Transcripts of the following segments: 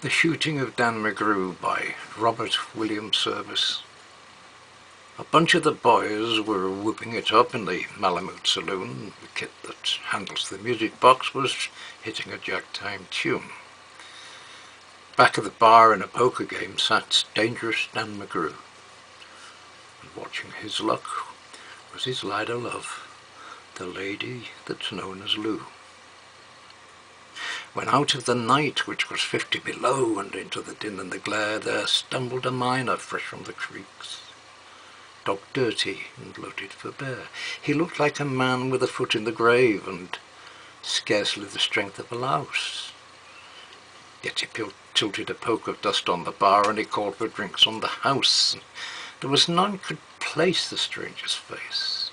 The Shooting of Dan MacGrew by Robert William Service. A bunch of the boys were whooping it up in the Malamute saloon. The kid that handles the music box was hitting a jack-time tune. Back of the bar in a poker game sat dangerous Dan MacGrew, and watching his luck was his lad o' love, the lady that's known as Lou. When out of the night, which was 50 below, and into the din and the glare, there stumbled a miner fresh from the creeks, dog dirty and loaded for bear. He looked like a man with a foot in the grave, and scarcely the strength of a louse. Yet he tilted a poke of dust on the bar, and he called for drinks on the house. There was none could place the stranger's face,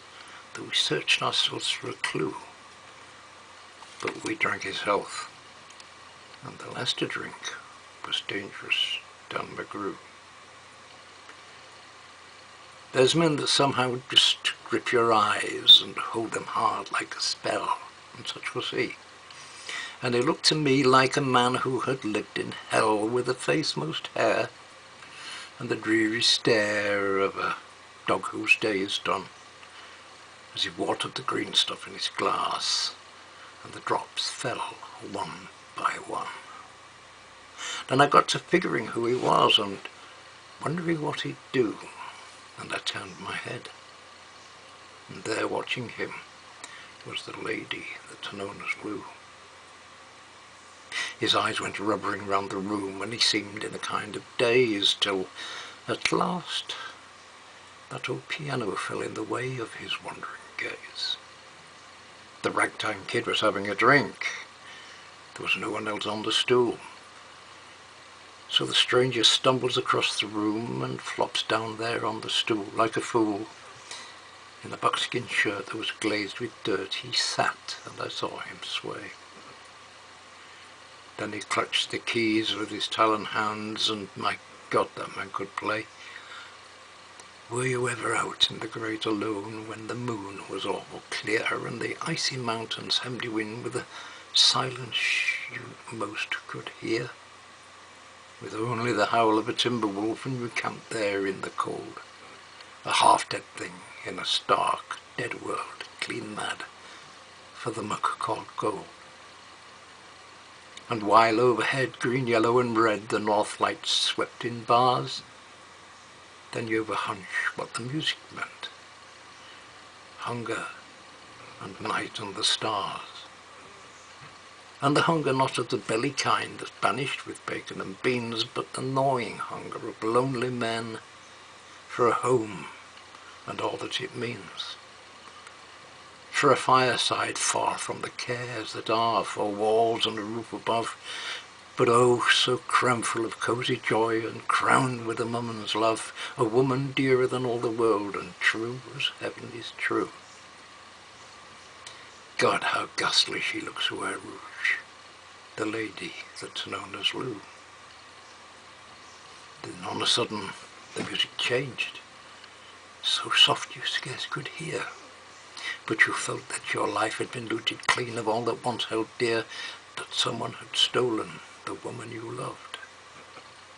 though we searched ourselves for a clue. But we drank his health, and the last to drink was dangerous Dan MacGrew. There's men that somehow just grip your eyes and hold them hard like a spell, and such was he. And he looked to me like a man who had lived in hell, with a face most hair, and the dreary stare of a dog whose day is done, as he watered the green stuff in his glass, and the drops fell one by one. Then I got to figuring who he was and wondering what he'd do, and I turned my head, and there watching him was the lady that's known as Lou. His eyes went rubbering round the room, and he seemed in a kind of daze, till at last that old piano fell in the way of his wandering gaze. The ragtime kid was having a drink. There was no one else on the stool. So the stranger stumbles across the room and flops down there on the stool like a fool. In a buckskin shirt that was glazed with dirt, he sat, and I saw him sway. Then he clutched the keys with his talon hands, and my God, that man could play. Were you ever out in the great alone when the moon was awful clear, and the icy mountains hemmed you in with a silence you most could hear, with only the howl of a timber wolf, and you camped there in the cold, a half-dead thing in a stark, dead world, clean mad for the muck called gold? And while overhead, green, yellow and red, the north lights swept in bars, then you've a hunch what the music meant. Hunger and night and the stars. And the hunger not of the belly kind that's banished with bacon and beans, but the gnawing hunger of lonely men for a home and all that it means. For a fireside far from the cares that are, for walls and a roof above, but oh, so cramful of cosy joy, and crowned with a woman's love, a woman dearer than all the world, and true as heaven is true. God, how ghastly she looks with her rouge, the lady that's known as Lou. Then on a sudden the music changed, so soft you scarce could hear, but you felt that your life had been looted clean of all that once held dear, that someone had stolen the woman you loved,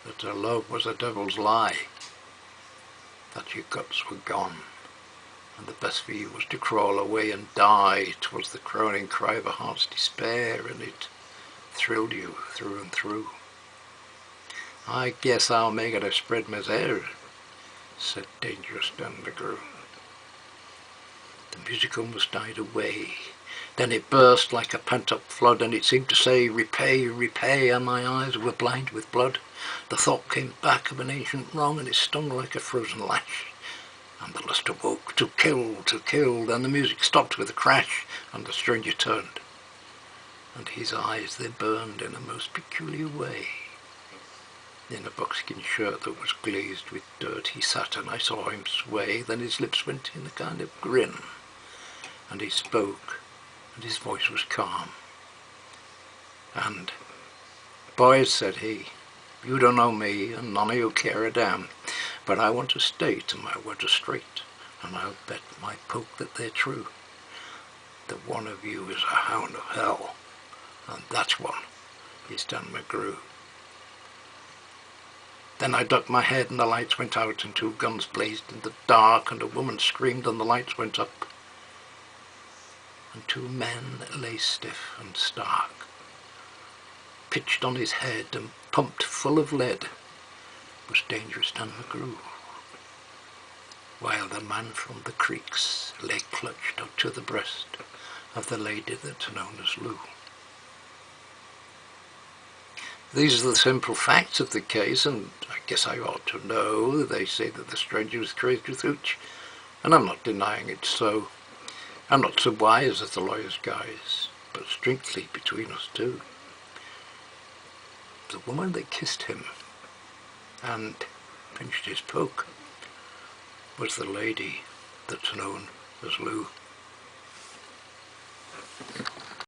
that her love was a devil's lie, that your guts were gone, and the best for you was to crawl away and die. 'Twas the crowning cry of a heart's despair, and it thrilled you through and through. I guess I'll make it a spread misere, said dangerous Dan MacGrew. The music almost died away. Then it burst like a pent-up flood, and it seemed to say, repay, repay, and my eyes were blind with blood. The thought came back of an ancient wrong, and it stung like a frozen lash. And the lust awoke to kill, then the music stopped with a crash, and the stranger turned, and his eyes, they burned in a most peculiar way. In a buckskin shirt that was glazed with dirt he sat, and I saw him sway. Then his lips went in a kind of grin, and he spoke, and his voice was calm. And, boys, said he, you don't know me, and none of you care a damn, but I want to stay till my words are straight, and I'll bet my poke that they're true, that one of you is a hound of hell, and that's one is Dan MacGrew. Then I ducked my head and the lights went out and 2 guns blazed in the dark and a woman screamed and the lights went up. And 2 men lay stiff and stark, pitched on his head and pumped full of lead was dangerous Dan MacGrew, while the man from the creeks lay clutched up to the breast of the lady that's known as Lou. These are the simple facts of the case, and I guess I ought to know. They say that the stranger was crazy with hooch, and I'm not denying it so. I'm not so wise as the lawyer's guys, but strictly between us two, the woman that kissed him and pinched his poke was the lady that's known as Lou.